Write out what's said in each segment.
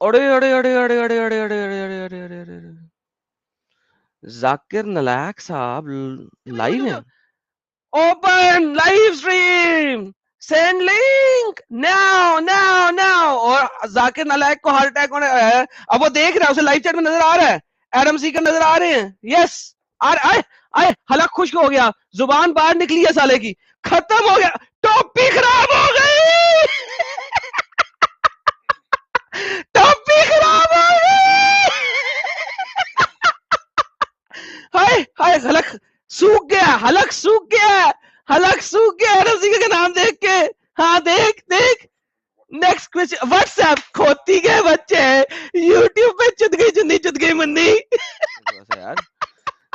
अरे अरे अरे अरे अरे अरे अरे अरे अरे अरे अरे अरे अरे। जाकिर नालायक साहब लाइव हैं। Open live stream, send link now now now. और जाकिर नालायक को हार्ट अटैक होने है। अब वो देख रहा है, उसे लाइव चैट में नजर आ रहा है, एडम सीकर नजर आ रहे हैं। यस, आए आए, हलक खुश्क हो गया, जुबान बाहर निकली है साले की, खत्म हो गया, टॉपी खराब हो गई। टॉपी खराब हो गई। हाय हाय, हलक सूख गया, हलक सूख गया, हलक सूख गया एडम सीकर का नाम देख के। हाँ देख देख, नेक्स्ट क्वेश्चन। व्हाट्सएप खोती के बच्चे, यूट्यूब पे चुद गई चुन्नी, चुद गई मुन्नी। थोड़ा सा यार,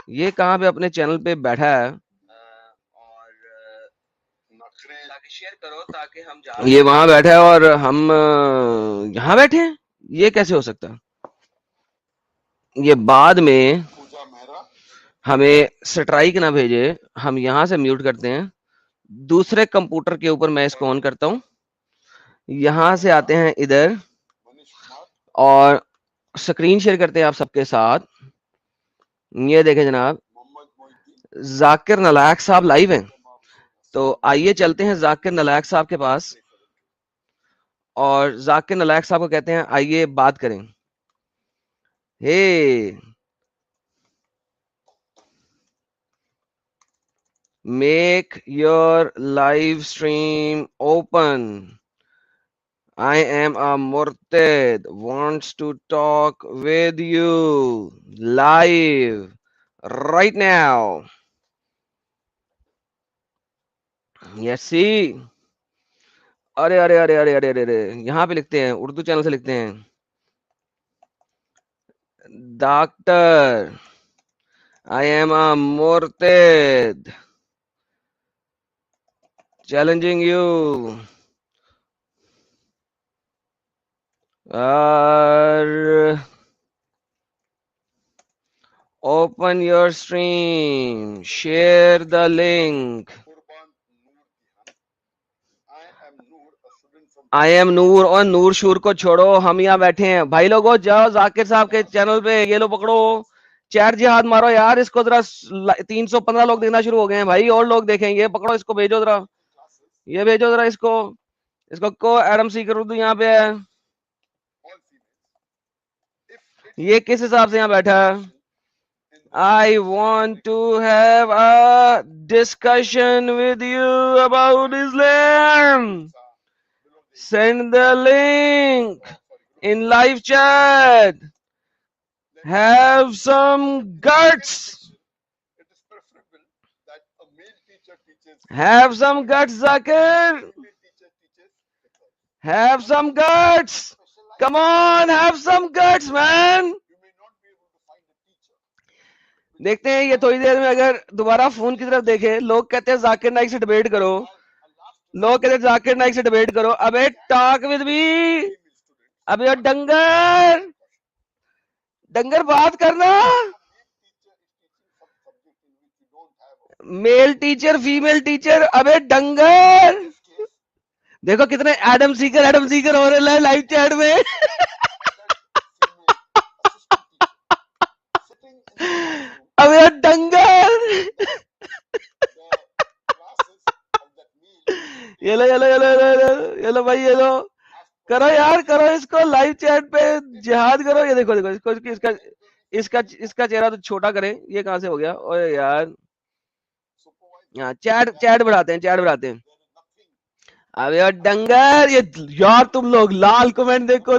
ये कहाँ पे अपने चैनल पे बैठा है और शेयर करो ताकि हम जान, ये वहां बैठा है और हम यहाँ बैठे हैं। ये कैसे हो सकता है? ये बाद में हमें स्ट्राइक ना भेजे, हम यहाँ से म्यूट करते हैं। दूसरे कंप्यूटर के ऊपर मैं इसको ऑन करता हूँ, यहाँ से आते हैं इधर और स्क्रीन शेयर करते हैं आप सबके साथ। ये देखें जनाब, जाकिर नालायक साहब लाइव हैं। तो आइए चलते हैं जाकिर नालायक साहब के पास और जाकिर नालायक साहब को कहते हैं आइए बात करें। Hey, make your live stream open. I am a Murtad, wants to talk with you live right now. Yes, see. अरे अरे अरे अरे अरे अरे अरे, यहाँ पे लिखते हैं, उर्दू चैनल से लिखते हैं, doctor I am a Murtad challenging you. Open your stream, share the link. I am Noor. और नूर शूर को छोड़ो, हम यहाँ बैठे हैं भाई लोगों। जाओ जाकिर साहब के चैनल पे, ये लो पकड़ो, चैट जिहाद मारो यार। इसको जरा 315 लोग देखना शुरू हो गए हैं भाई, और लोग देखेंगे। पकड़ो इसको, भेजो जरा, ये भेजो जरा इसको, इसको को एडम सीकर उर्दू यहाँ पे है। ये किस हिसाब से यहाँ बैठा है? I want to have a discussion with you about Islam. Send the link in live chat. Have some guts. Have some guts, Zakir. Have some guts. Come on, have some guts, man. देखते हैं ये थोड़ी देर में अगर दोबारा phone की तरफ देखे। लोग कहते हैं जाकिर नाइक से डिबेट करो, लोग कहते हैं जाकिर नाइक से डिबेट करो। अबे टॉक विद मी, अबे डंगर, डंगर बात करना। मेल टीचर, फीमेल टीचर, अबे डंगर। देखो कितने एडम सीकर हो रहे हैं लाइव चैट में। अबे डंगर। ये लो ये लो ये लो ये लो ये लो भाई, ये लो, करो यार, करो इसको लाइव चैट पे जिहाद करो। ये देखो देखो इसको, इसका इसका इसका चेहरा तो छोटा करें। ये कहां से हो गया? ओए यार, यहाँ चैट चैट बढ़ाते हैं, चैट बढ़ाते हैं। अबे यार डंगर, ये यार तुम लोग लाल कमेंट देखो,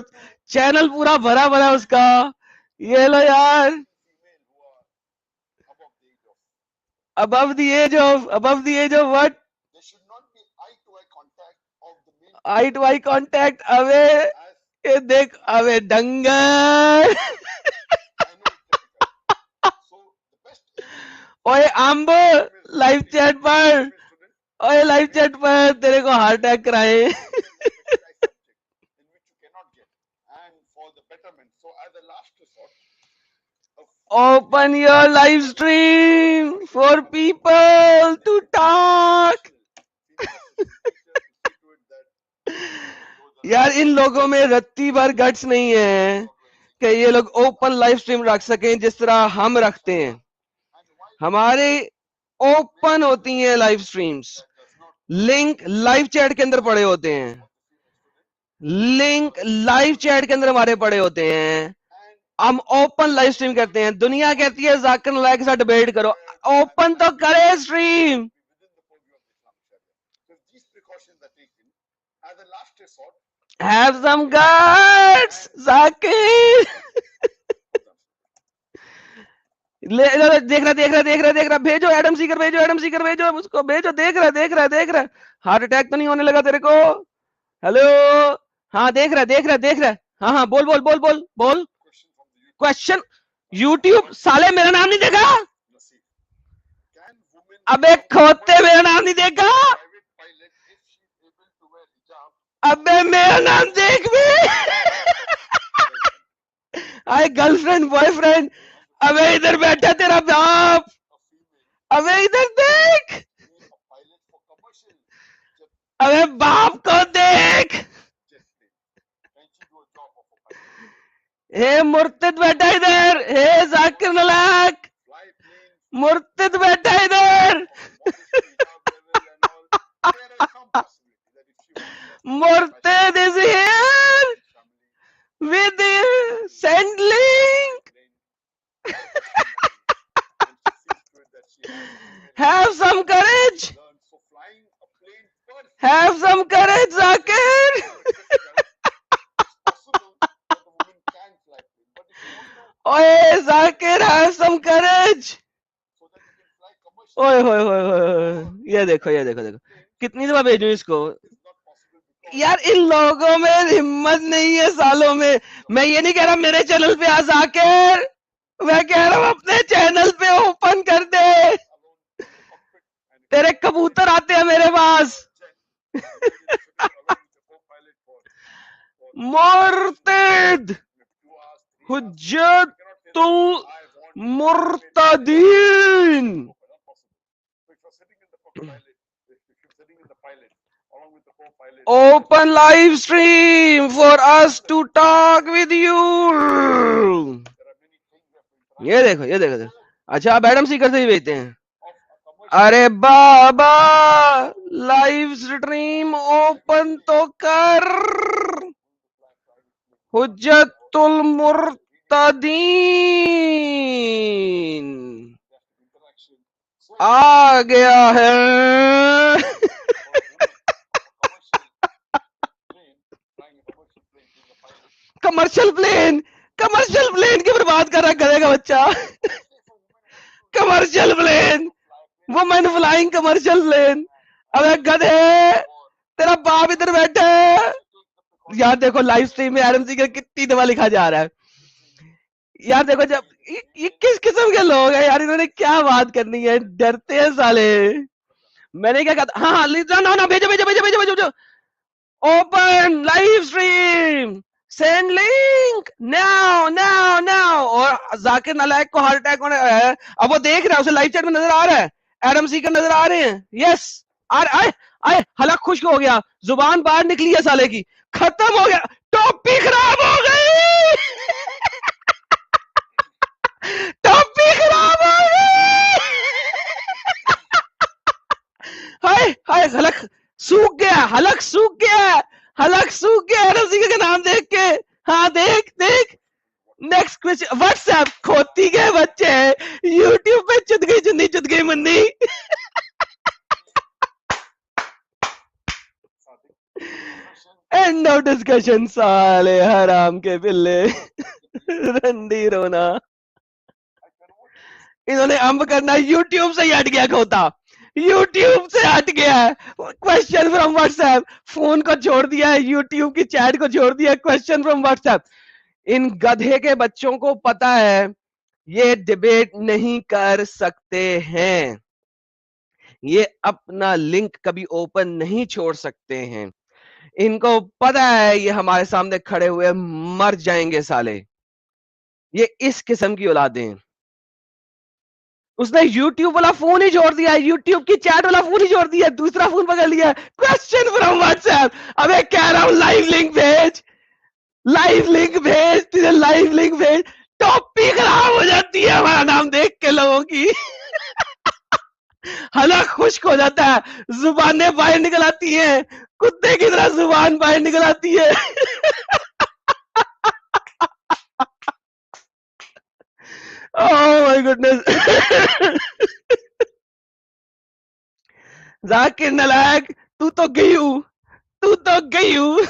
चैनल पूरा भरा भरा उसका। ये लो यार, above the age of what? eye to eye contact। अबे ये देख, अबे डंगर। ओए अम्ब, लाइव चैट पर, ओए लाइव चैट पर तेरे को हार्ट अटैक कराए। Open your live stream for people to talk. यार इन लोगों में रत्ती भर गट्स नहीं है कि ये लोग ओपन लाइव स्ट्रीम रख सकें जिस तरह हम रखते हैं। हमारे ओपन होती हैं live streams, link live chat के अंदर पड़े होते हैं, लिंक लाइव चैट के अंदर हमारे पड़े होते हैं। हम ओपन लाइव स्ट्रीम करते हैं। दुनिया कहती है जाकिर नालायक के साथ डिबेट करो, ओपन तो करे stream. Have some guts Zakir. देख रहा भेजो एडम सीकर, भेजो एडम सीकर, भेजो उसको, भेजो। देख रहा हार्ट अटैक तो नहीं होने लगा तेरे को? हेलो, हाँ देख रहा। हाँ हाँ बोल बोल बोल बोल बोल। क्वेश्चन यूट्यूब साले मेरा नाम नहीं देखा? अबे खोते मेरा नाम नहीं देखा? अबे मेरा नाम देख भी। आए गर्लफ्रेंड बॉयफ्रेंड। अबे इधर बैठा तेरा बाप, अबे इधर देख, अबे बाप को देख। हे मुर्तिद बैठा इधर, हे जाकिर नालायक मुर्तिद बैठा इधर। मुर्तिद is here with the send link. Have some courage. Have some courage, Zakir. ओए जाकिर, have some courage. ओए होए होए होए, ये देखो कितनी दफा भेजूं इसको। यार इन लोगों में हिम्मत नहीं है सालों में। मैं ये नहीं कह रहा मेरे चैनल पे आ जाकिर, मैं कह रहा हूं अपने चैनल पे ओपन कर दे। तेरे कबूतर आते हैं मेरे पास। मुर्तिद हुज्जतुल मुर्तदीन। Open live stream for us to talk with you. ये देखो। अच्छा आप एडम सीकर से ही भेजते हैं? अरे बाबा लाइव स्ट्रीम ओपन तो कर। हुज्जतुल मुर्तदीन आ गया है। कमर्शियल प्लेन की बर्बाद कर रहा गधे का बच्चा। Commercial plane, women flying commercial plane. अबे गधे, तेरा बाप इधर बैठा है। यार देखो लाइव स्ट्रीम में एडम सीकर कितनी दफा लिखा जा रहा है। यार देखो जब ये किस किस्म के लोग हैं यार, इन्होंने क्या बात करनी है, डरते हैं साले। मैंने क्या कहा? हाँ ना भेजो। Open live stream, send link now. और जाकिर नालायक को हार्ट अटैक होने है। अब वो देख रहा है, उसे लाइव चैट में नजर आ रहा है, एडम सीकर नजर आ रहे हैं। यस आए हलक खुश्क हो गया, जुबान बाहर निकली है साले की, खत्म हो गया, टोपी खराब हो गई। टोपी खराब हो गई। हाय हलक सूख गया, हलक सूख गया एडम सीकर का नाम देख के। हाँ देख नेक्स्ट क्वेश्चन। व्हाट्सएप खोती के बच्चे, यूट्यूब पे चुद गई चुन्नी, चुद गई मुन्नी। End of discussion. साले हराम के पिल्ले। रंडी रोना। इन्होंने अम्ब करना यूट्यूब से ही हट गया खोता, यूट्यूब से हट गया है। क्वेश्चन फ्रॉम व्हाट्सएप, फोन को छोड़ दिया है, यूट्यूब की चैट को छोड़ दिया, क्वेश्चन फ्रॉम व्हाट्सएप। इन गधे के बच्चों को पता है ये डिबेट नहीं कर सकते हैं, ये अपना लिंक कभी ओपन नहीं छोड़ सकते हैं। इनको पता है ये हमारे सामने खड़े हुए मर जाएंगे साले। ये इस किस्म की औलादें हैं। उसने यूट्यूब वाला फोन ही छोड़ दिया, यूट्यूब की चैट वाला फोन ही छोड़ दिया, दूसरा फोन पकड़ लिया। क्वेश्चन फ्रॉम व्हाट्सएप, अबे कह रहा हूं लाइव लिंक भेज, लाइव लिंक भेज, तुझे लाइव लिंक भेज। टॉपी खराब हो जाती है हमारा नाम देख के लोगों की। हलक खुश्क हो जाता है, जुबानें बाहर निकल आती हैं, कुत्ते की तरह जुबान बाहर निकल आती है। Oh my goodness. जाकिर नालायक, तू तो गई हूं, तू तो गई हूं।